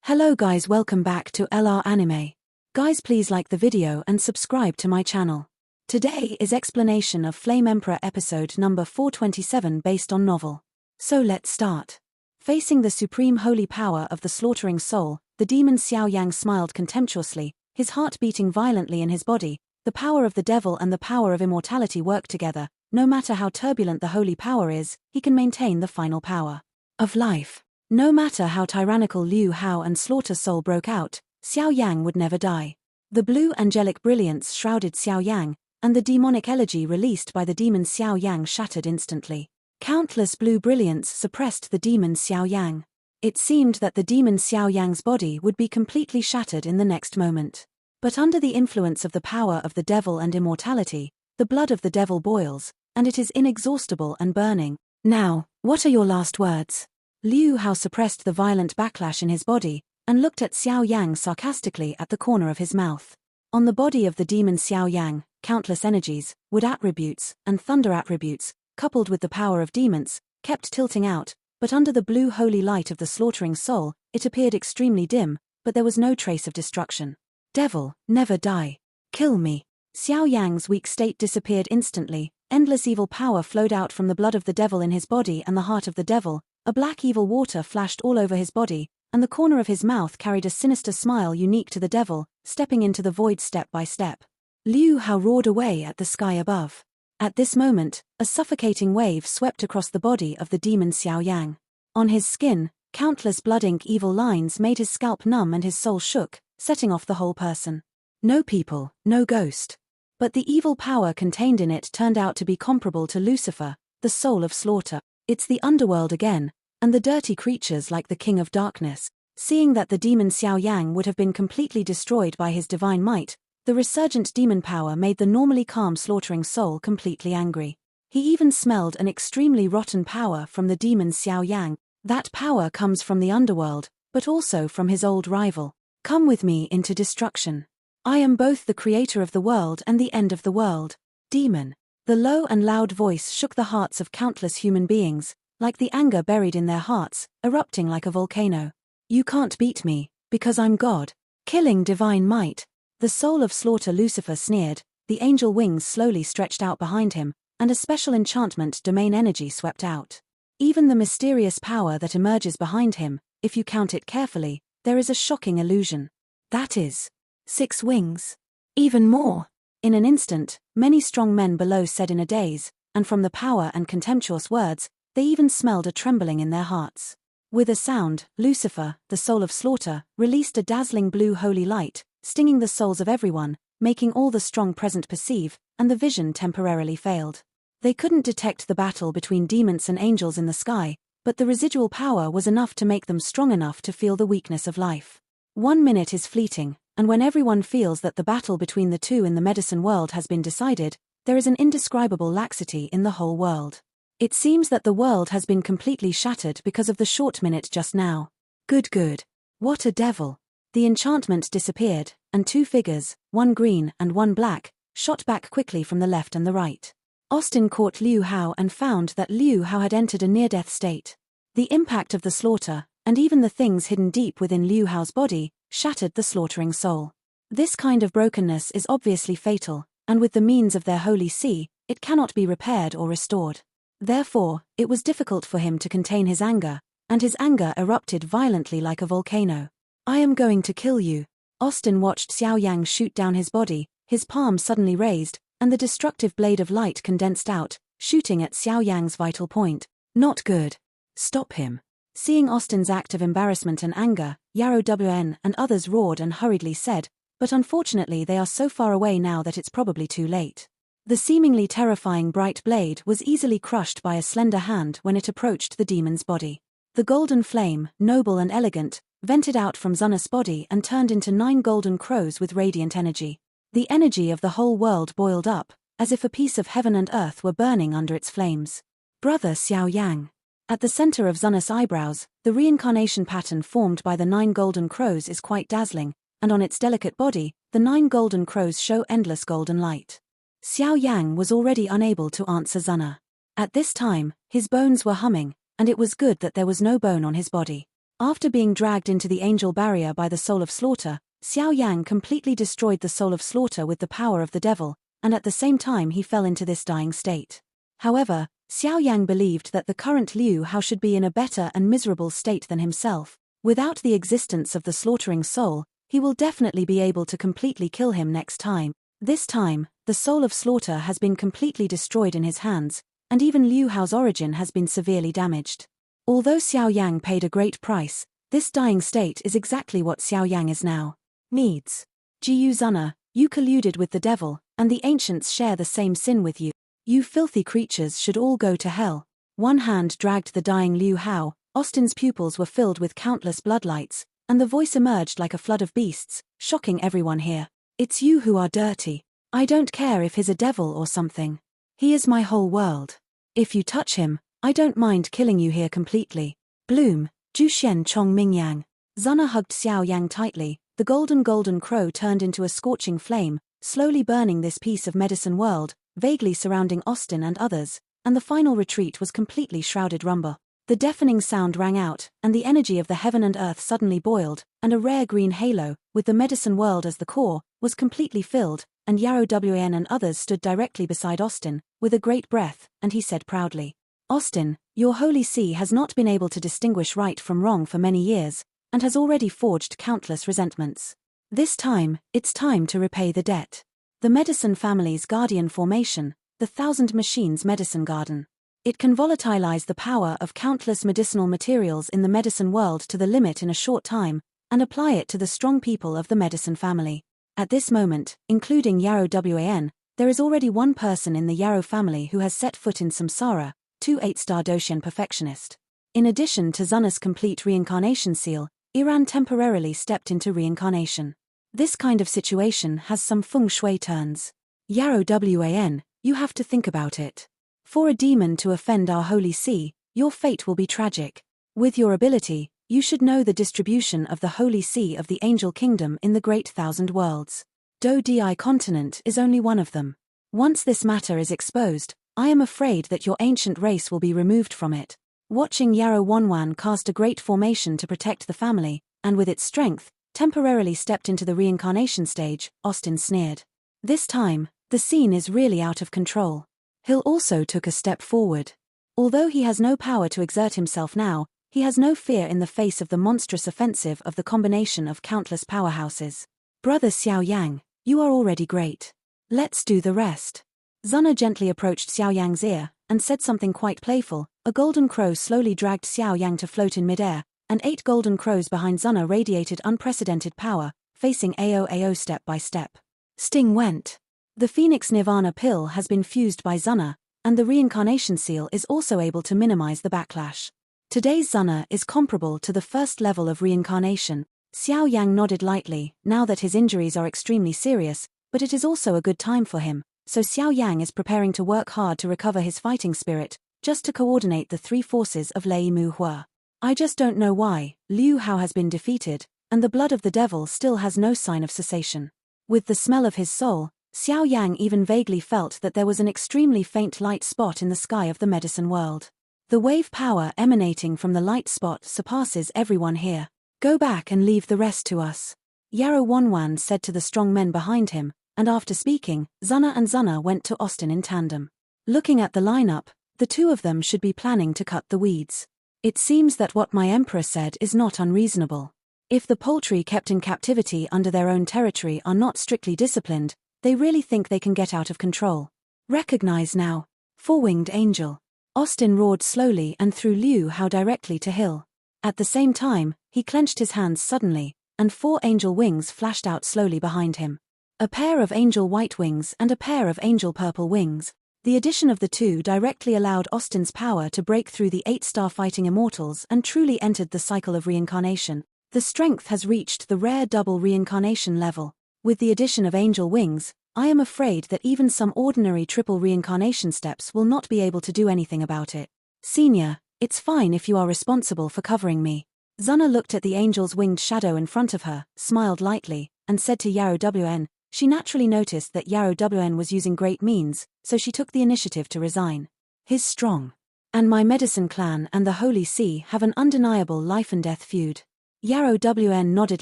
Hello guys, welcome back to LR Anime. Guys, please like the video and subscribe to my channel. Today is explanation of Flame Emperor episode number 427 based on novel. So let's start. Facing the supreme holy power of the slaughtering soul, the demon Xiao Yan smiled contemptuously, his heart beating violently in his body. The power of the devil and the power of immortality work together. No matter how turbulent the holy power is, he can maintain the final power of life. No matter how tyrannical Liu Hao and slaughter soul broke out, Xiao Yang would never die. The blue angelic brilliance shrouded Xiao Yang, and the demonic elegy released by the demon Xiao Yang shattered instantly. Countless blue brilliance suppressed the demon Xiao Yang. It seemed that the demon Xiao Yang's body would be completely shattered in the next moment. But under the influence of the power of the devil and immortality, the blood of the devil boils, and it is inexhaustible and burning. Now, what are your last words? Liu Hao suppressed the violent backlash in his body, and looked at Xiao Yang sarcastically at the corner of his mouth. On the body of the demon Xiao Yang, countless energies, wood attributes, and thunder attributes, coupled with the power of demons, kept tilting out, but under the blue holy light of the slaughtering soul, it appeared extremely dim, but there was no trace of destruction. Devil, never die. Kill me. Xiao Yang's weak state disappeared instantly. Endless evil power flowed out from the blood of the devil in his body and the heart of the devil. A black evil water flashed all over his body, and the corner of his mouth carried a sinister smile unique to the devil, stepping into the void step by step. Liu Hao roared away at the sky above. At this moment, a suffocating wave swept across the body of the demon Xiao Yang. On his skin, countless blood ink evil lines made his scalp numb and his soul shook, setting off the whole person. No people, no ghost. But the evil power contained in it turned out to be comparable to Lucifer, the soul of slaughter. It's the underworld again, and the dirty creatures like the King of Darkness. Seeing that the demon Xiao Yang would have been completely destroyed by his divine might, the resurgent demon power made the normally calm slaughtering soul completely angry. He even smelled an extremely rotten power from the demon Xiao Yang. That power comes from the underworld, but also from his old rival. Come with me into destruction. I am both the creator of the world and the end of the world. Demon. The low and loud voice shook the hearts of countless human beings, like the anger buried in their hearts, erupting like a volcano. You can't beat me, because I'm God. Killing divine might. The soul of slaughter Lucifer sneered, the angel wings slowly stretched out behind him, and a special enchantment domain energy swept out. Even the mysterious power that emerges behind him, if you count it carefully, there is a shocking illusion. That is 6 wings. Even more. In an instant, many strong men below said in a daze, and from the power and contemptuous words, they even smelled a trembling in their hearts. With a sound, Lucifer, the soul of slaughter, released a dazzling blue holy light, stinging the souls of everyone, making all the strong present perceive, and the vision temporarily failed. They couldn't detect the battle between demons and angels in the sky, but the residual power was enough to make them strong enough to feel the weakness of life. 1 minute is fleeting, and when everyone feels that the battle between the two in the medicine world has been decided, there is an indescribable laxity in the whole world. It seems that the world has been completely shattered because of the short minute just now. Good. What a devil. The enchantment disappeared, and 2 figures, one green and one black, shot back quickly from the left and the right. Austin caught Liu Hao and found that Liu Hao had entered a near-death state. The impact of the slaughter, and even the things hidden deep within Liu Hao's body, shattered the slaughtering soul. This kind of brokenness is obviously fatal, and with the means of their holy see, it cannot be repaired or restored. Therefore, it was difficult for him to contain his anger, and his anger erupted violently like a volcano. I am going to kill you. Austin watched Xiao Yang shoot down his body, his palm suddenly raised, and the destructive blade of light condensed out, shooting at Xiao Yang's vital point. Not good. Stop him. Seeing Austin's act of embarrassment and anger, Yarrow WN and others roared and hurriedly said, but unfortunately they are so far away now that it's probably too late. The seemingly terrifying bright blade was easily crushed by a slender hand when it approached the demon's body. The golden flame, noble and elegant, vented out from Zunna's body and turned into 9 golden crows with radiant energy. The energy of the whole world boiled up, as if a piece of heaven and earth were burning under its flames. Brother Xiao Yang. At the center of Zunna's eyebrows, the reincarnation pattern formed by the 9 golden crows is quite dazzling, and on its delicate body, the 9 golden crows show endless golden light. Xiao Yang was already unable to answer Zunna. At this time, his bones were humming, and it was good that there was no bone on his body. After being dragged into the angel barrier by the soul of slaughter, Xiao Yan completely destroyed the soul of slaughter with the power of the devil, and at the same time he fell into this dying state. However, Xiao Yang believed that the current Liu Hao should be in a better and miserable state than himself. Without the existence of the slaughtering soul, he will definitely be able to completely kill him next time. This time, the soul of slaughter has been completely destroyed in his hands, and even Liu Hao's origin has been severely damaged. Although Xiao Yang paid a great price, this dying state is exactly what Xiao Yang is now. Needs. Jiu Zuna, you colluded with the devil, and the ancients share the same sin with you. You filthy creatures should all go to hell. One hand dragged the dying Liu Hao. Austin's pupils were filled with countless bloodlights, and the voice emerged like a flood of beasts, shocking everyone here. It's you who are dirty. I don't care if he's a devil or something. He is my whole world. If you touch him, I don't mind killing you here completely. Bloom, Jushen Chong Mingyang. Zuna hugged Xiao Yang tightly. The golden crow turned into a scorching flame, slowly burning this piece of medicine world, vaguely surrounding Austin and others, and the final retreat was completely shrouded rumble. The deafening sound rang out, and the energy of the heaven and earth suddenly boiled, and a rare green halo, with the medicine world as the core, was completely filled, and Yarrow Wan and others stood directly beside Austin, with a great breath, and he said proudly, Austin, your holy see has not been able to distinguish right from wrong for many years, and has already forged countless resentments. This time, it's time to repay the debt. The medicine family's guardian formation, the Thousand Machines Medicine Garden. It can volatilize the power of countless medicinal materials in the medicine world to the limit in a short time, and apply it to the strong people of the medicine family. At this moment, including Yarrow Wan, there is already one person in the Yarrow family who has set foot in Samsara, 2 8-star Doshin perfectionist. In addition to Zuna's complete reincarnation seal, Iran temporarily stepped into reincarnation. This kind of situation has some feng shui turns. Yarrow Wan, you have to think about it. For a demon to offend our holy see, your fate will be tragic. With your ability, you should know the distribution of the holy see of the angel kingdom in the great thousand worlds. Do Di continent is only one of them. Once this matter is exposed, I am afraid that your ancient race will be removed from it. Watching Yarrow Wanwan cast a great formation to protect the family, and with its strength, temporarily stepped into the reincarnation stage, Austin sneered. This time, the scene is really out of control. Hill also took a step forward. Although he has no power to exert himself now, he has no fear in the face of the monstrous offensive of the combination of countless powerhouses. Brother Xiao Yang, you are already great. Let's do the rest. Zuna gently approached Xiao Yang's ear, and said something quite playful. A golden crow slowly dragged Xiao Yang to float in midair, and 8 golden crows behind Zuna radiated unprecedented power, facing AO step by step. Sting went. The Phoenix Nirvana pill has been fused by Zuna, and the reincarnation seal is also able to minimize the backlash. Today's Zuna is comparable to the first level of reincarnation. Xiao Yang nodded lightly, now that his injuries are extremely serious, but it is also a good time for him, so Xiao Yang is preparing to work hard to recover his fighting spirit, just to coordinate the 3 forces of Lei Mu Hua. I just don't know why. Liu Hao has been defeated, and the blood of the devil still has no sign of cessation. With the smell of his soul, Xiao Yang even vaguely felt that there was an extremely faint light spot in the sky of the medicine world. The wave power emanating from the light spot surpasses everyone here. Go back and leave the rest to us. Yarrow Wanwan said to the strong men behind him, and after speaking, Zuna and Zuna went to Austin in tandem. Looking at the lineup, the two of them should be planning to cut the weeds. It seems that what my emperor said is not unreasonable. If the poultry kept in captivity under their own territory are not strictly disciplined, they really think they can get out of control. Recognize now. 4-winged angel. Austin roared slowly and threw Liu Hao directly to Hill. At the same time, he clenched his hands suddenly, and 4 angel wings flashed out slowly behind him. A pair of angel white wings and a pair of angel purple wings. The addition of the 2 directly allowed Austin's power to break through the 8-star fighting immortals and truly entered the cycle of reincarnation. The strength has reached the rare double reincarnation level. With the addition of angel wings, I am afraid that even some ordinary triple reincarnation steps will not be able to do anything about it. Senior, it's fine if you are responsible for covering me. Zuna looked at the angel's winged shadow in front of her, smiled lightly, and said to Yarrow Wan. She naturally noticed that Yarrow Wan was using great means, so she took the initiative to resign. His strong. And my medicine clan and the Holy See have an undeniable life and death feud. Yarrow WN nodded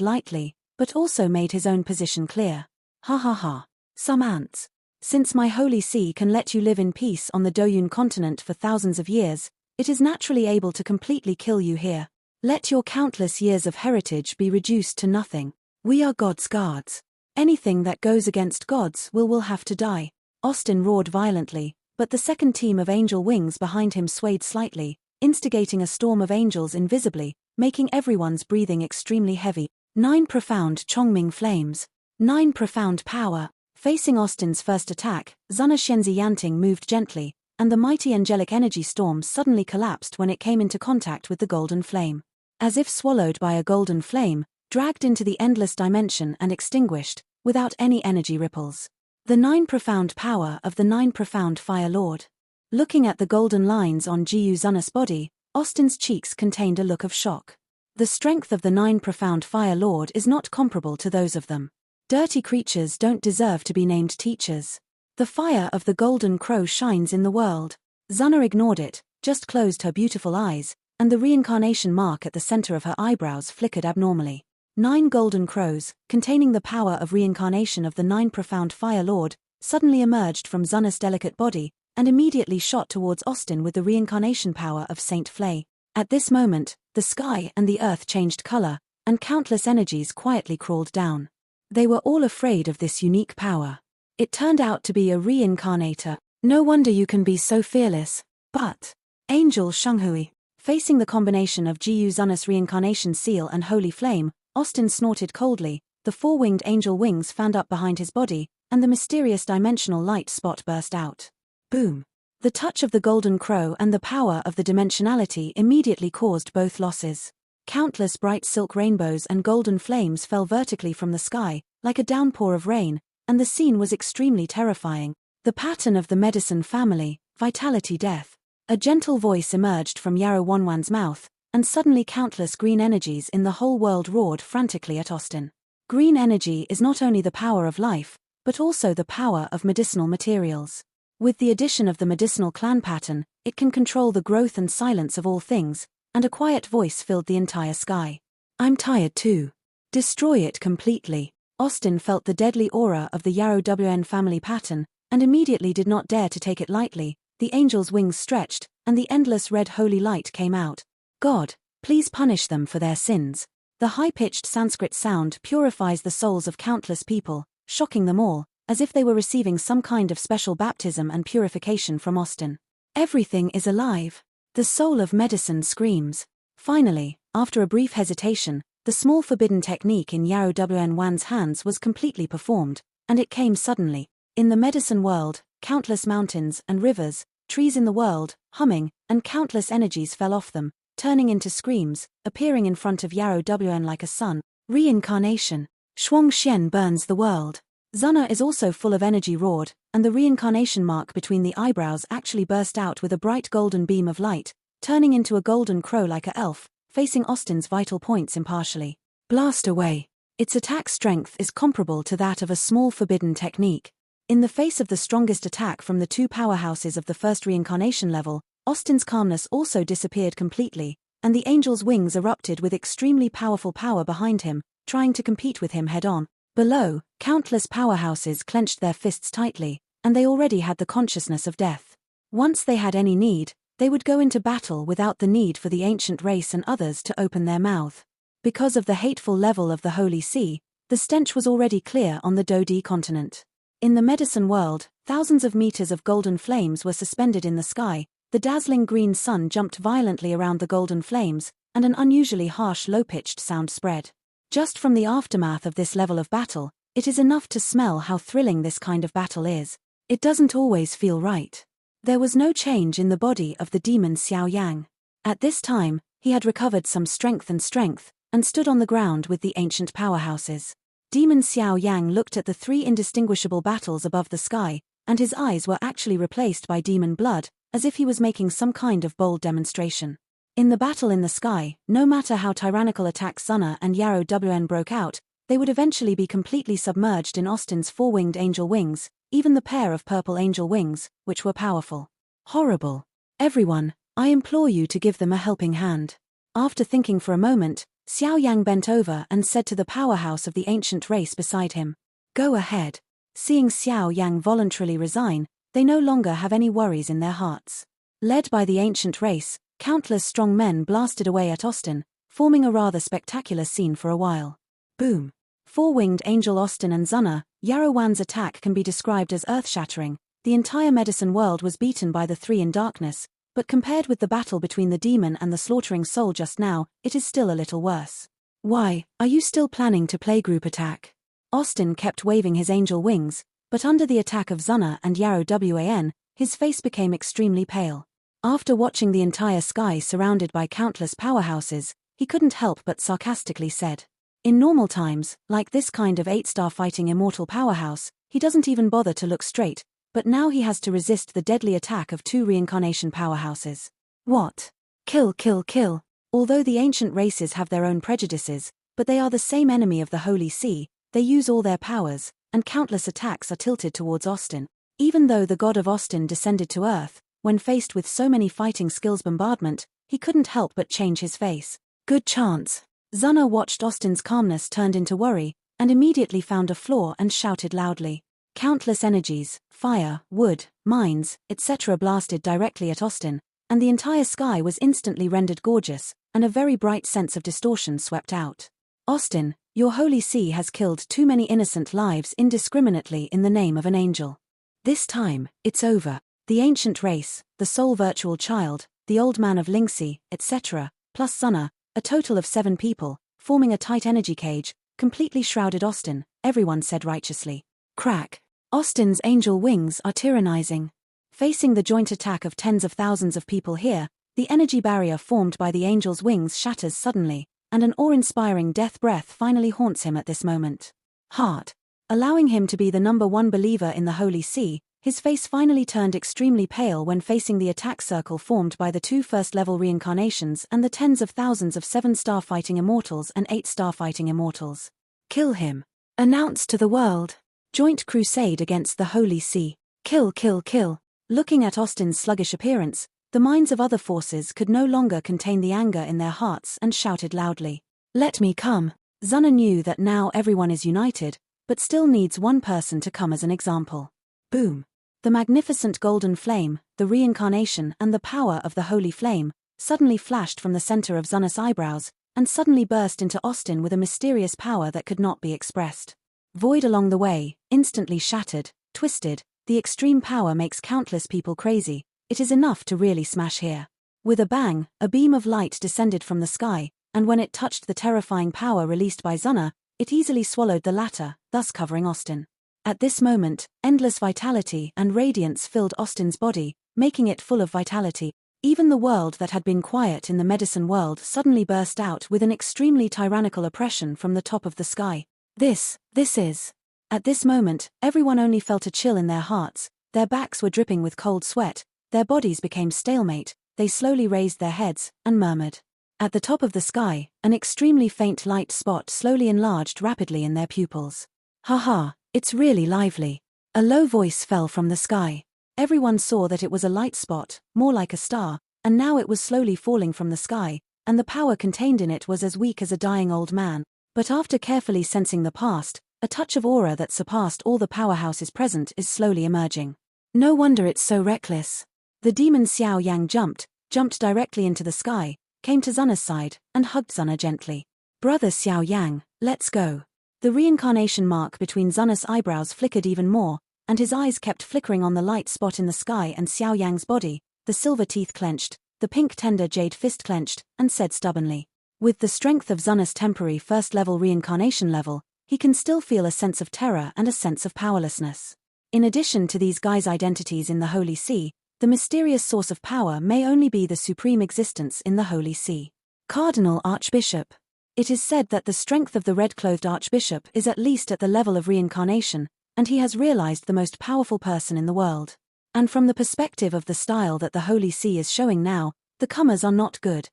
lightly, but also made his own position clear. Ha ha ha. Some ants. Since my Holy See can let you live in peace on the Doyun continent for thousands of years, it is naturally able to completely kill you here. Let your countless years of heritage be reduced to nothing. We are God's guards. Anything that goes against God's will have to die. Austin roared violently, but the second team of angel wings behind him swayed slightly, instigating a storm of angels invisibly, making everyone's breathing extremely heavy. 9 profound Chongming flames. 9 profound power. Facing Austin's first attack, Zuna Shenzi Yanting moved gently, and the mighty angelic energy storm suddenly collapsed when it came into contact with the golden flame. As if swallowed by a golden flame, dragged into the endless dimension and extinguished, without any energy ripples. The 9 profound power of the 9 profound Fire Lord. Looking at the golden lines on Jiyu Zuna's body, Austin's cheeks contained a look of shock. The strength of the 9 profound Fire Lord is not comparable to those of them. Dirty creatures don't deserve to be named teachers. The fire of the golden crow shines in the world. Zuna ignored it, just closed her beautiful eyes, and the reincarnation mark at the center of her eyebrows flickered abnormally. 9 golden crows, containing the power of reincarnation of the 9 profound Fire Lord, suddenly emerged from Zuna's delicate body, and immediately shot towards Austin with the reincarnation power of Saint Flay. At this moment, the sky and the earth changed color, and countless energies quietly crawled down. They were all afraid of this unique power. It turned out to be a reincarnator. No wonder you can be so fearless. But Angel Shenghui. Facing the combination of Jiyu Zuna's reincarnation seal and holy flame, Austin snorted coldly, the 4-winged angel wings fanned up behind his body, and the mysterious dimensional light spot burst out. Boom. The touch of the golden crow and the power of the dimensionality immediately caused both losses. Countless bright silk rainbows and golden flames fell vertically from the sky, like a downpour of rain, and the scene was extremely terrifying. The pattern of the medicine family, vitality death. A gentle voice emerged from Yarrow Wanwan's mouth, and suddenly countless green energies in the whole world roared frantically at Austin. Green energy is not only the power of life, but also the power of medicinal materials. With the addition of the medicinal clan pattern, it can control the growth and silence of all things, and a quiet voice filled the entire sky. I'm tired too. Destroy it completely. Austin felt the deadly aura of the Yarrow WN family pattern, and immediately did not dare to take it lightly. The angel's wings stretched, and the endless red holy light came out. God, please punish them for their sins. The high-pitched Sanskrit sound purifies the souls of countless people, shocking them all, as if they were receiving some kind of special baptism and purification from Austin. Everything is alive. The soul of medicine screams. Finally, after a brief hesitation, the small forbidden technique in Yarrow Wan's hands was completely performed, and it came suddenly. In the medicine world, countless mountains and rivers, trees in the world, humming, and countless energies fell off them, turning into screams, appearing in front of Yarrow WN like a sun. Reincarnation. Shuang Xian burns the world. Zuna is also full of energy roared, and the reincarnation mark between the eyebrows actually burst out with a bright golden beam of light, turning into a golden crow like a elf, facing Austin's vital points impartially. Blast away. Its attack strength is comparable to that of a small forbidden technique. In the face of the strongest attack from the 2 powerhouses of the first reincarnation level, Austin's calmness also disappeared completely, and the angel's wings erupted with extremely powerful power behind him, trying to compete with him head-on. Below, countless powerhouses clenched their fists tightly, and they already had the consciousness of death. Once they had any need, they would go into battle without the need for the ancient race and others to open their mouth. Because of the hateful level of the Holy See, the stench was already clear on the Dodi continent. In the medicine world, thousands of meters of golden flames were suspended in the sky, the dazzling green sun jumped violently around the golden flames, and an unusually harsh low-pitched sound spread. Just from the aftermath of this level of battle, it is enough to smell how thrilling this kind of battle is. It doesn't always feel right. There was no change in the body of the demon Xiao Yan. At this time, he had recovered some strength, and stood on the ground with the ancient powerhouses. Demon Xiao Yang looked at the 3 indistinguishable battles above the sky, and his eyes were actually replaced by demon blood, as if he was making some kind of bold demonstration. In the battle in the sky, no matter how tyrannical attacks Zuna and Yarrow WN broke out, they would eventually be completely submerged in Austin's 4-winged angel wings, even the pair of purple angel wings, which were powerful. Horrible. Everyone, I implore you to give them a helping hand. After thinking for a moment, Xiao Yang bent over and said to the powerhouse of the ancient race beside him, "Go ahead." Seeing Xiao Yang voluntarily resign, they no longer have any worries in their hearts. Led by the ancient race, countless strong men blasted away at Austin, forming a rather spectacular scene for a while. Boom. Four-winged angel Austin and Zuna, Yarowan's attack can be described as earth-shattering. The entire medicine world was beaten by the three in darkness, but compared with the battle between the demon and the slaughtering soul just now, it is still a little worse. Why, are you still planning to play group attack? Austin kept waving his angel wings, but under the attack of Zuna and Yarrow Wan, his face became extremely pale. After watching the entire sky surrounded by countless powerhouses, he couldn't help but sarcastically said, "In normal times, like this kind of 8-star fighting immortal powerhouse, he doesn't even bother to look straight, but now he has to resist the deadly attack of 2 reincarnation powerhouses. What? Kill, kill, kill." Although the ancient races have their own prejudices, but they are the same enemy of the Holy See, they use all their powers, and countless attacks are tilted towards Austin. Even though the god of Austin descended to Earth, when faced with so many fighting skills bombardment, he couldn't help but change his face. Good chance. Zuna watched Austin's calmness turned into worry, and immediately found a flaw and shouted loudly. Countless energies, fire, wood, mines, etc. blasted directly at Austin, and the entire sky was instantly rendered gorgeous, and a very bright sense of distortion swept out. Austin, your Holy See has killed too many innocent lives indiscriminately in the name of an angel. This time, it's over. The ancient race, the soul virtual child, the old man of Lingxi, etc., plus Zuna, a total of 7 people, forming a tight energy cage, completely shrouded Austin, everyone said righteously. Crack. Austin's angel wings are tyrannizing. Facing the joint attack of tens of thousands of people here, the energy barrier formed by the angel's wings shatters suddenly, and an awe-inspiring death breath finally haunts him at this moment. Heart. Allowing him to be the #1 believer in the Holy See, his face finally turned extremely pale when facing the attack circle formed by the 2 first-level reincarnations and the tens of thousands of 7-star fighting immortals and 8-star fighting immortals. Kill him. Announce to the world. Joint crusade against the Holy See. Kill, kill, kill. Looking at Austin's sluggish appearance, the minds of other forces could no longer contain the anger in their hearts and shouted loudly. Let me come. Zuna knew that now everyone is united, but still needs one person to come as an example. Boom. The magnificent golden flame, the reincarnation and the power of the holy flame, suddenly flashed from the center of Zuna's eyebrows, and suddenly burst into Austin with a mysterious power that could not be expressed. Void along the way, instantly shattered, twisted, the extreme power makes countless people crazy, it is enough to really smash here. With a bang, a beam of light descended from the sky, and when it touched the terrifying power released by Zuna, it easily swallowed the latter, thus covering Austin. At this moment, endless vitality and radiance filled Austin's body, making it full of vitality. Even the world that had been quiet in the medicine world suddenly burst out with an extremely tyrannical oppression from the top of the sky. This is. At this moment, everyone only felt a chill in their hearts, their backs were dripping with cold sweat, their bodies became stalemate, they slowly raised their heads, and murmured. At the top of the sky, an extremely faint light spot slowly enlarged rapidly in their pupils. Haha, it's really lively. A low voice fell from the sky. Everyone saw that it was a light spot, more like a star, and now it was slowly falling from the sky, and the power contained in it was as weak as a dying old man. But after carefully sensing the past, a touch of aura that surpassed all the powerhouses present is slowly emerging. No wonder it's so reckless. The demon Xiao Yang jumped directly into the sky, came to Zuna's side, and hugged Zuna gently. Brother Xiao Yang, let's go. The reincarnation mark between Zuna's eyebrows flickered even more, and his eyes kept flickering on the light spot in the sky and Xiao Yang's body, the silver teeth clenched, the pink tender jade fist clenched, and said stubbornly. With the strength of Zuna's temporary first-level reincarnation level, he can still feel a sense of terror and a sense of powerlessness. In addition to these guys' identities in the Holy See, the mysterious source of power may only be the supreme existence in the Holy See. Cardinal Archbishop. It is said that the strength of the red-clothed Archbishop is at least at the level of reincarnation, and he has realized the most powerful person in the world. And from the perspective of the style that the Holy See is showing now, the comers are not good.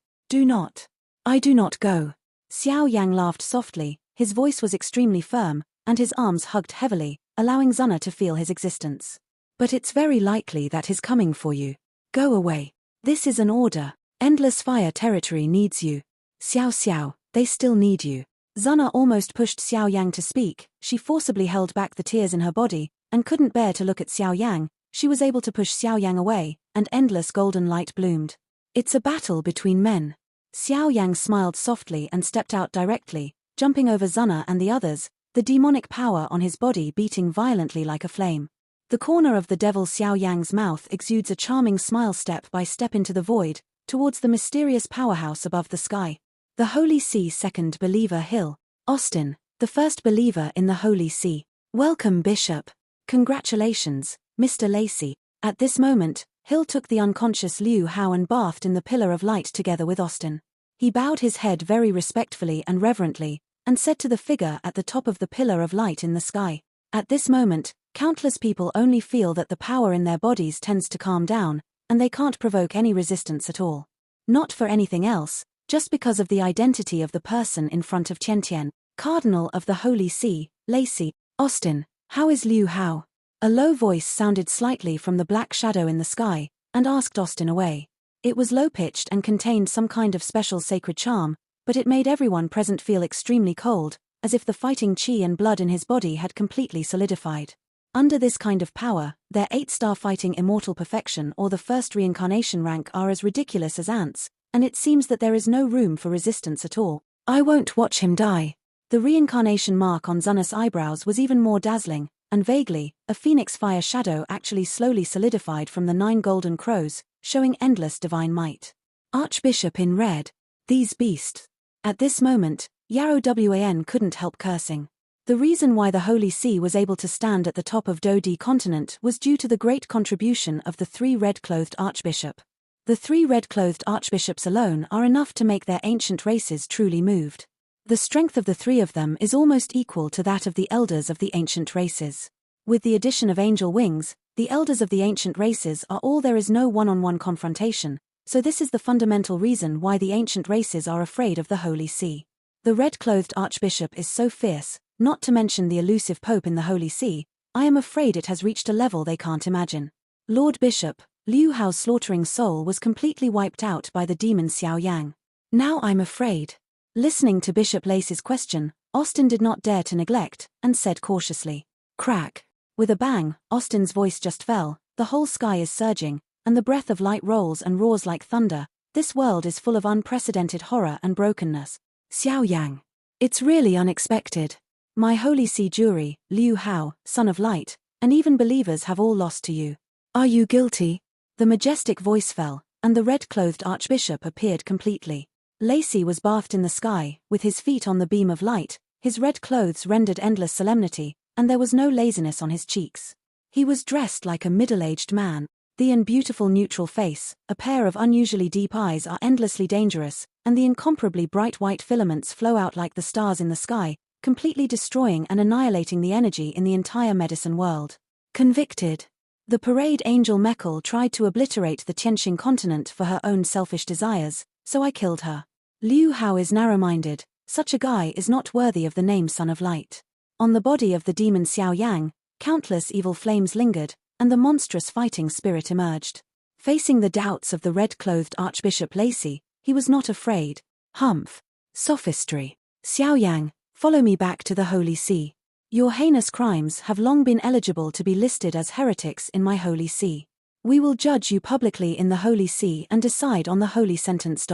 I do not go. Xiao Yang laughed softly, his voice was extremely firm, and his arms hugged heavily, allowing Zuna to feel his existence. But it's very likely that he's coming for you. Go away. This is an order. Endless fire territory needs you. Xiao Xiao, they still need you. Zuna almost pushed Xiao Yang to speak. She forcibly held back the tears in her body, and couldn't bear to look at Xiao Yang. She was able to push Xiao Yang away, and endless golden light bloomed. It's a battle between men. Xiao Yang smiled softly and stepped out directly, jumping over Zuna and the others, the demonic power on his body beating violently like a flame. The corner of the devil Xiao Yang's mouth exudes a charming smile step by step into the void, towards the mysterious powerhouse above the sky. The Holy See Second Believer Hill. Austin, the first believer in the Holy See. Welcome, Bishop. Congratulations, Mr. Lacey. At this moment, Hill took the unconscious Liu Hao and bathed in the pillar of light together with Austin. He bowed his head very respectfully and reverently, and said to the figure at the top of the pillar of light in the sky. At this moment, countless people only feel that the power in their bodies tends to calm down, and they can't provoke any resistance at all. Not for anything else, just because of the identity of the person in front of Tian, Cardinal of the Holy See, Lacey. Austin, how is Liu Hao? A low voice sounded slightly from the black shadow in the sky, and asked Austin away. It was low-pitched and contained some kind of special sacred charm, but it made everyone present feel extremely cold, as if the fighting chi and blood in his body had completely solidified. Under this kind of power, their 8-star fighting immortal perfection or the first reincarnation rank are as ridiculous as ants, and it seems that there is no room for resistance at all. I won't watch him die. The reincarnation mark on Zuna's eyebrows was even more dazzling, and vaguely, a phoenix fire shadow actually slowly solidified from the 9 golden crows, showing endless divine might. Archbishop in red. These beasts. At this moment, Yarrow Wan couldn't help cursing. The reason why the Holy See was able to stand at the top of Do-D continent was due to the great contribution of the 3 red-clothed archbishop. The 3 red-clothed archbishops alone are enough to make their ancient races truly moved. The strength of the 3 of them is almost equal to that of the elders of the ancient races. With the addition of angel wings, the elders of the ancient races are all there is no one-on-one confrontation, so this is the fundamental reason why the ancient races are afraid of the Holy See. The red-clothed archbishop is so fierce, not to mention the elusive pope in the Holy See, I am afraid it has reached a level they can't imagine. Lord Bishop, Liu Hao's slaughtering soul was completely wiped out by the demon Xiao Yang. Now I'm afraid. Listening to Bishop Lacey's question, Austin did not dare to neglect, and said cautiously. Crack. With a bang, Austin's voice just fell, the whole sky is surging, and the breath of light rolls and roars like thunder. This world is full of unprecedented horror and brokenness. Xiao Yang. It's really unexpected. My Holy See jury, Liu Hao, Son of Light, and even believers have all lost to you. Are you guilty? The majestic voice fell, and the red-clothed archbishop appeared completely. Lacey was bathed in the sky, with his feet on the beam of light, his red clothes rendered endless solemnity, and there was no laziness on his cheeks. He was dressed like a middle-aged man. The beautiful neutral face, a pair of unusually deep eyes are endlessly dangerous, and the incomparably bright white filaments flow out like the stars in the sky, completely destroying and annihilating the energy in the entire medicine world. Convicted. The parade angel Mekl tried to obliterate the Tianqing continent for her own selfish desires, so I killed her. Liu Hao is narrow-minded, such a guy is not worthy of the name Son of Light. On the body of the demon Xiao Yang, countless evil flames lingered, and the monstrous fighting spirit emerged. Facing the doubts of the red-clothed Archbishop Lacey, he was not afraid. Humph. Sophistry. Xiao Yang, follow me back to the Holy See. Your heinous crimes have long been eligible to be listed as heretics in my Holy See. We will judge you publicly in the Holy See and decide on the holy sentence.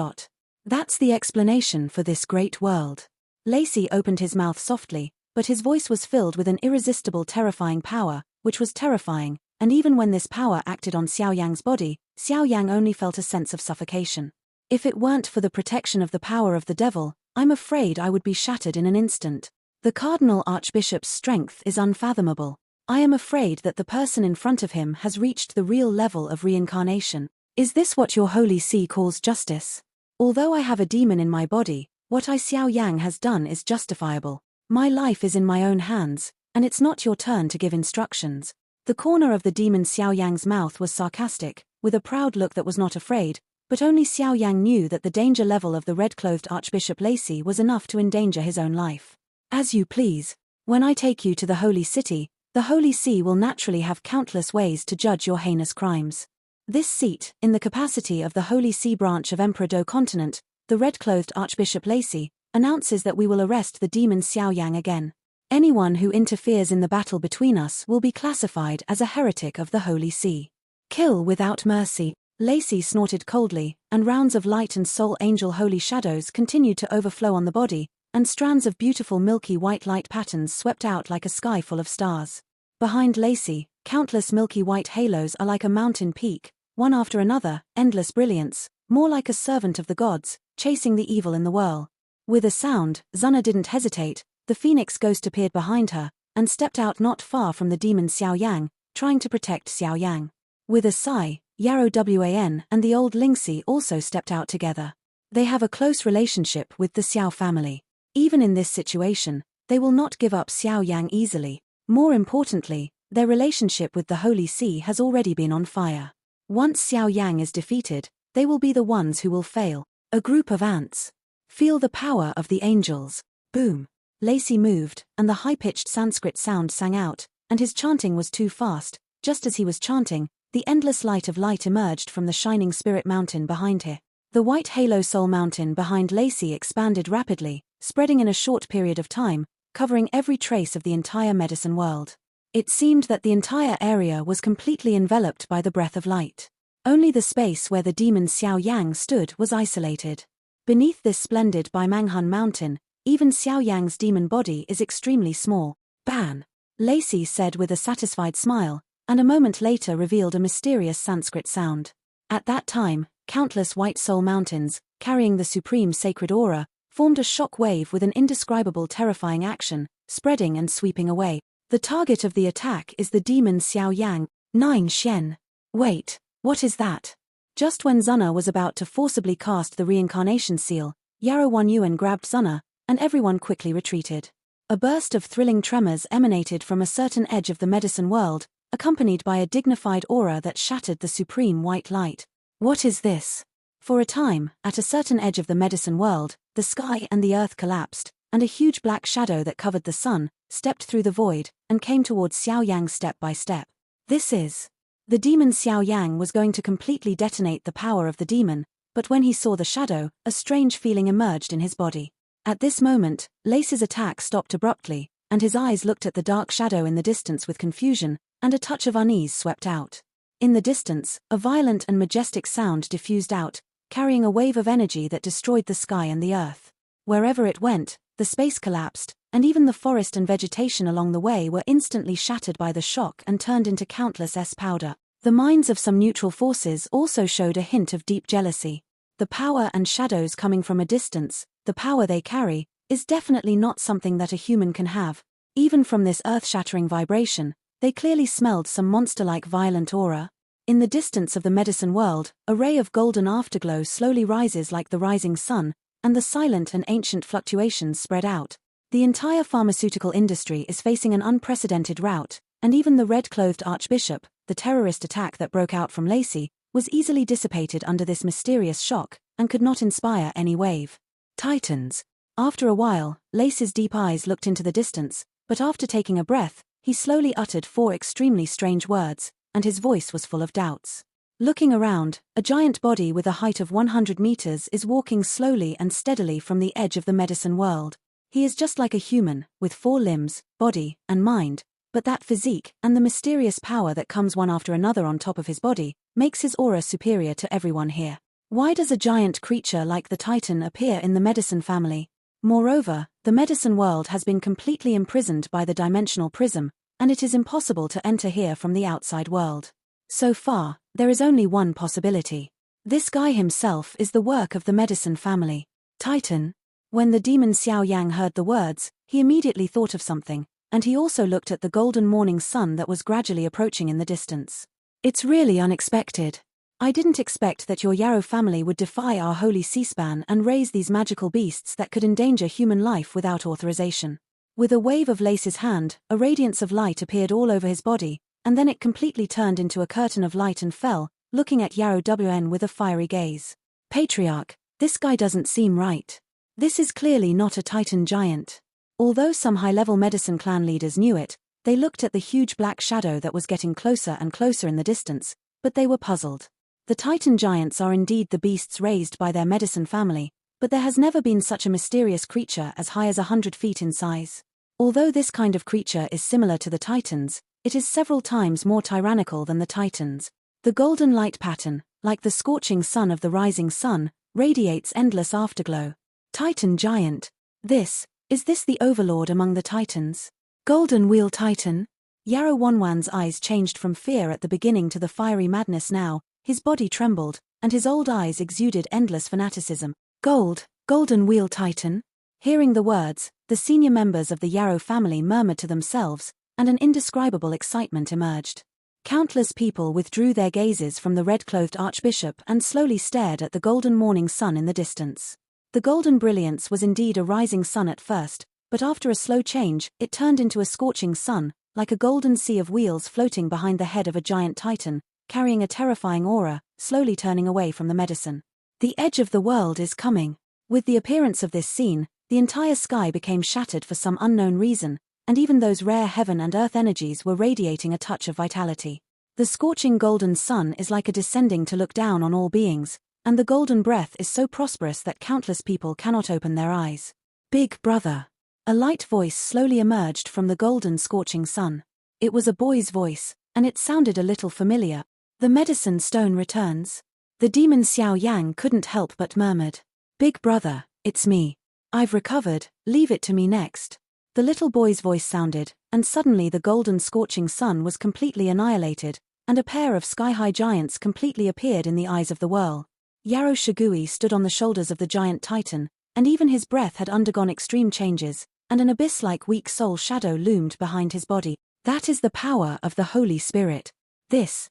That's the explanation for this great world. Lacey opened his mouth softly, but his voice was filled with an irresistible terrifying power, which was terrifying, and even when this power acted on Xiao Yang's body, Xiao Yang only felt a sense of suffocation. If it weren't for the protection of the power of the devil, I'm afraid I would be shattered in an instant. The Cardinal Archbishop's strength is unfathomable. I am afraid that the person in front of him has reached the real level of reincarnation. Is this what your Holy See calls justice? Although I have a demon in my body, what Xiao Yang has done is justifiable. My life is in my own hands, and it's not your turn to give instructions. The corner of the demon Xiao Yang's mouth was sarcastic, with a proud look that was not afraid, but only Xiao Yang knew that the danger level of the red-clothed Archbishop Lacey was enough to endanger his own life. As you please. When I take you to the Holy City, the Holy See will naturally have countless ways to judge your heinous crimes. This seat, in the capacity of the Holy See branch of Emperor Do Continent, the red-clothed Archbishop Lacey, announces that we will arrest the demon Xiao Yang again. Anyone who interferes in the battle between us will be classified as a heretic of the Holy See. Kill without mercy. Lacey snorted coldly, and rounds of light and soul angel holy shadows continued to overflow on the body, and strands of beautiful milky white light patterns swept out like a sky full of stars. Behind Lacey, countless milky white halos are like a mountain peak, one after another, endless brilliance, more like a servant of the gods, chasing the evil in the whirl. With a sound, Zuna didn't hesitate. The phoenix ghost appeared behind her, and stepped out not far from the demon Xiao Yang, trying to protect Xiao Yang. With a sigh, Yarrow Wan and the old Lingxi also stepped out together. They have a close relationship with the Xiao family. Even in this situation, they will not give up Xiao Yang easily. More importantly, their relationship with the Holy See has already been on fire. Once Xiao Yang is defeated, they will be the ones who will fail. A group of ants. Feel the power of the angels. Boom. Lacey moved, and the high-pitched Sanskrit sound sang out, and his chanting was too fast. Just as he was chanting, the endless light of light emerged from the shining spirit mountain behind him. The white halo soul mountain behind Lacey expanded rapidly, spreading in a short period of time, covering every trace of the entire medicine world. It seemed that the entire area was completely enveloped by the breath of light. Only the space where the demon Xiao Yang stood was isolated. Beneath this splendid Bimanghan mountain, even Xiao Yang's demon body is extremely small. Ban! Lacey said with a satisfied smile, and a moment later revealed a mysterious Sanskrit sound. At that time, countless white soul mountains, carrying the supreme sacred aura, formed a shock wave with an indescribable terrifying action, spreading and sweeping away. The target of the attack is the demon Xiao Yang. 9 Shen. Wait, what is that? Just when Zuna was about to forcibly cast the reincarnation seal, Yarrow Yuan grabbed Zuna, and everyone quickly retreated. A burst of thrilling tremors emanated from a certain edge of the medicine world, accompanied by a dignified aura that shattered the supreme white light. What is this? For a time, at a certain edge of the medicine world, the sky and the earth collapsed, and a huge black shadow that covered the sun stepped through the void and came towards Xiao Yang step by step. This is... The demon Xiao Yang was going to completely detonate the power of the demon, but when he saw the shadow, a strange feeling emerged in his body. At this moment, Lacey's attack stopped abruptly, and his eyes looked at the dark shadow in the distance with confusion, and a touch of unease swept out. In the distance, a violent and majestic sound diffused out, carrying a wave of energy that destroyed the sky and the earth. Wherever it went, the space collapsed, and even the forest and vegetation along the way were instantly shattered by the shock and turned into countless powder. The minds of some neutral forces also showed a hint of deep jealousy. The power and shadows coming from a distance, the power they carry, is definitely not something that a human can have. Even from this earth-shattering vibration, they clearly smelled some monster-like violent aura. In the distance of the medicine world, a ray of golden afterglow slowly rises like the rising sun, and the silent and ancient fluctuations spread out. The entire pharmaceutical industry is facing an unprecedented rout, and even the red-clothed archbishop, the terrorist attack that broke out from Lacey, was easily dissipated under this mysterious shock, and could not inspire any wave. Titans. After a while, Lacey's deep eyes looked into the distance, but after taking a breath, he slowly uttered 4 extremely strange words, and his voice was full of doubts. Looking around, a giant body with a height of 100 meters is walking slowly and steadily from the edge of the medicine world. He is just like a human, with 4 limbs, body, and mind, but that physique, and the mysterious power that comes one after another on top of his body, makes his aura superior to everyone here. Why does a giant creature like the Titan appear in the medicine family? Moreover, the medicine world has been completely imprisoned by the dimensional prism, and it is impossible to enter here from the outside world. So far, there is only one possibility. This guy himself is the work of the medicine family. Titan. When the demon Xiao Yang heard the words, he immediately thought of something, and he also looked at the golden morning sun that was gradually approaching in the distance. It's really unexpected. I didn't expect that your Yarrow family would defy our holy C-span and raise these magical beasts that could endanger human life without authorization. With a wave of Lacey's hand, a radiance of light appeared all over his body, and then it completely turned into a curtain of light and fell, looking at Yarrow Wan with a fiery gaze. Patriarch, this guy doesn't seem right. This is clearly not a Titan giant. Although some high-level medicine clan leaders knew it, they looked at the huge black shadow that was getting closer and closer in the distance, but they were puzzled. The Titan giants are indeed the beasts raised by their medicine family, but there has never been such a mysterious creature as high as 100 feet in size. Although this kind of creature is similar to the Titans, it is several times more tyrannical than the Titans. The golden light pattern, like the scorching sun of the rising sun, radiates endless afterglow. Titan giant. Is this the overlord among the Titans? Golden Wheel Titan? Yarrow Wanwan's eyes changed from fear at the beginning to the fiery madness now, his body trembled, and his old eyes exuded endless fanaticism. Golden Wheel Titan? Hearing the words, the senior members of the Yarrow family murmured to themselves, and an indescribable excitement emerged. Countless people withdrew their gazes from the red-clothed archbishop and slowly stared at the golden morning sun in the distance. The golden brilliance was indeed a rising sun at first, but after a slow change, it turned into a scorching sun, like a golden sea of wheels floating behind the head of a giant Titan, carrying a terrifying aura, slowly turning away from the medicine. The edge of the world is coming. With the appearance of this scene, the entire sky became shattered for some unknown reason, and even those rare heaven and earth energies were radiating a touch of vitality. The scorching golden sun is like a descending to look down on all beings, and the golden breath is so prosperous that countless people cannot open their eyes. Big brother. A light voice slowly emerged from the golden scorching sun. It was a boy's voice, and it sounded a little familiar. The medicine stone returns. The demon Xiao Yan couldn't help but murmured. Big brother, it's me. I've recovered, leave it to me next. The little boy's voice sounded, and suddenly the golden scorching sun was completely annihilated, and a pair of sky-high giants completely appeared in the eyes of the whirl. Yarrow Shigui stood on the shoulders of the giant Titan, and even his breath had undergone extreme changes, and an abyss-like weak soul shadow loomed behind his body. That is the power of the Holy Spirit. This.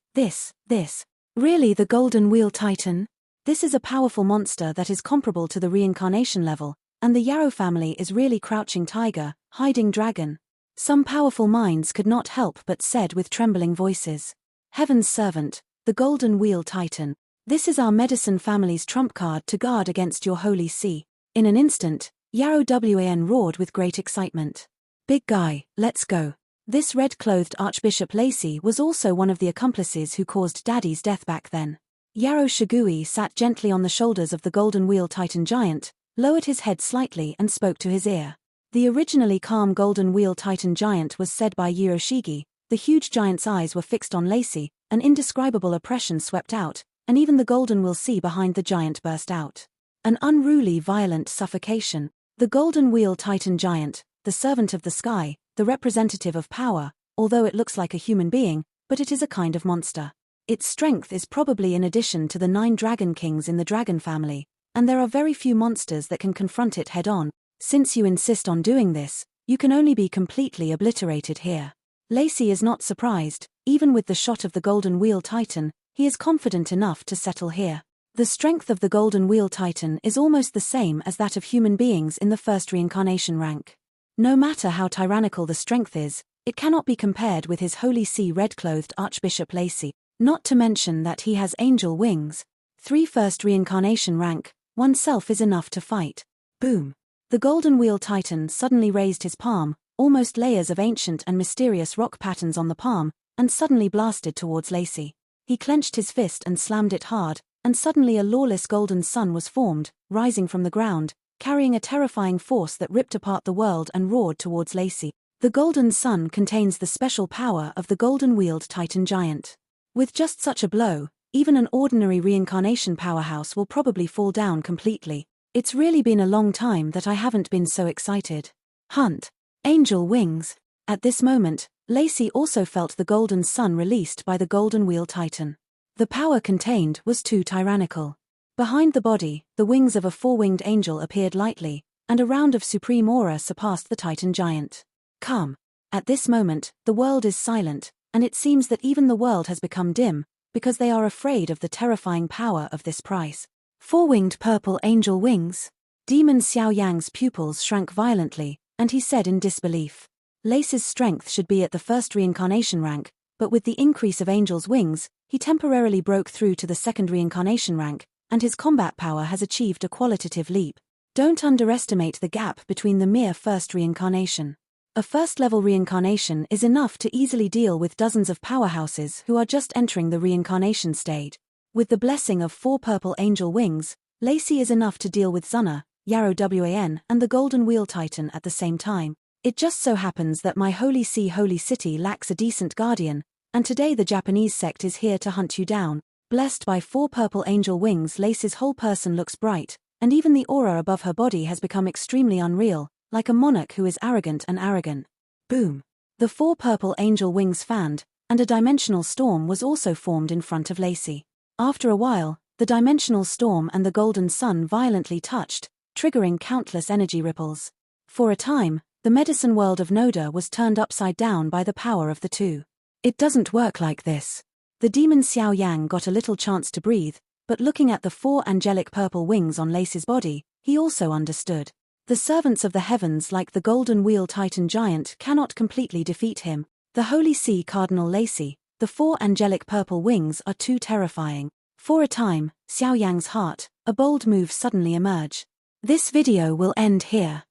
Really the Golden Wheel Titan? This is a powerful monster that is comparable to the reincarnation level, and the Yarrow family is really crouching tiger, hiding dragon. Some powerful minds could not help but said with trembling voices. Heaven's servant, the Golden Wheel Titan. This is our medicine family's trump card to guard against your holy see. In an instant, Yarrow Wan roared with great excitement. Big guy, let's go. This red-clothed Archbishop Lacey was also one of the accomplices who caused Daddy's death back then. Yarrow Shigui sat gently on the shoulders of the Golden Wheel Titan giant, lowered his head slightly and spoke to his ear. The originally calm Golden Wheel Titan giant was said by Yiroshigi. The huge giant's eyes were fixed on Lacey, an indescribable oppression swept out, and even the Golden Wheel sea behind the giant burst out. An unruly violent suffocation. The Golden Wheel Titan giant, the servant of the sky, the representative of power, although it looks like a human being, but it is a kind of monster. Its strength is probably in addition to the 9 dragon kings in the dragon family, and there are very few monsters that can confront it head-on. Since you insist on doing this, you can only be completely obliterated here. Lacey is not surprised. Even with the shot of the Golden Wheel Titan, he is confident enough to settle here. The strength of the Golden Wheel Titan is almost the same as that of human beings in the first reincarnation rank. No matter how tyrannical the strength is, it cannot be compared with his Holy See red-clothed Archbishop Lacey, not to mention that he has angel wings. 3 first reincarnation rank, oneself is enough to fight. Boom. The Golden Wheel Titan suddenly raised his palm, almost layers of ancient and mysterious rock patterns on the palm, and suddenly blasted towards Lacey. He clenched his fist and slammed it hard, and suddenly a lawless golden sun was formed, rising from the ground, carrying a terrifying force that ripped apart the world and roared towards Lacey. The golden sun contains the special power of the golden-wheeled Titan giant. With just such a blow, even an ordinary reincarnation powerhouse will probably fall down completely. It's really been a long time that I haven't been so excited. Hunt. Angel wings. At this moment, Lacey also felt the golden sun released by the Golden Wheel Titan. The power contained was too tyrannical. Behind the body, the wings of a 4-winged angel appeared lightly, and a round of supreme aura surpassed the Titan giant. Come. At this moment, the world is silent, and it seems that even the world has become dim, because they are afraid of the terrifying power of this prize. 4-winged purple angel wings. Demon Xiao Yan's pupils shrank violently, and he said in disbelief. Lacey's strength should be at the first reincarnation rank, but with the increase of angel's wings, he temporarily broke through to the second reincarnation rank, and his combat power has achieved a qualitative leap. Don't underestimate the gap between the mere first reincarnation. A first-level reincarnation is enough to easily deal with dozens of powerhouses who are just entering the reincarnation stage. With the blessing of 4 purple angel wings, Lacey is enough to deal with Zuna, Yarrow Wan, and the Golden Wheel Titan at the same time. It just so happens that my holy see holy city lacks a decent guardian, and today the Japanese sect is here to hunt you down. Blessed by 4 purple angel wings, Lacey's whole person looks bright, and even the aura above her body has become extremely unreal, like a monarch who is arrogant and arrogant. Boom! The 4 purple angel wings fanned, and a dimensional storm was also formed in front of Lacey. After a while, the dimensional storm and the golden sun violently touched, triggering countless energy ripples. For a time, the medicine world of Noda was turned upside down by the power of the two. It doesn't work like this. The demon Xiao Yan got a little chance to breathe, but looking at the 4 angelic purple wings on Lacey's body, he also understood. The servants of the heavens like the Golden Wheel Titan giant cannot completely defeat him. The Holy See Cardinal Lacey, the 4 angelic purple wings are too terrifying. For a time, Xiao Yang's heart, a bold move suddenly emerged. This video will end here.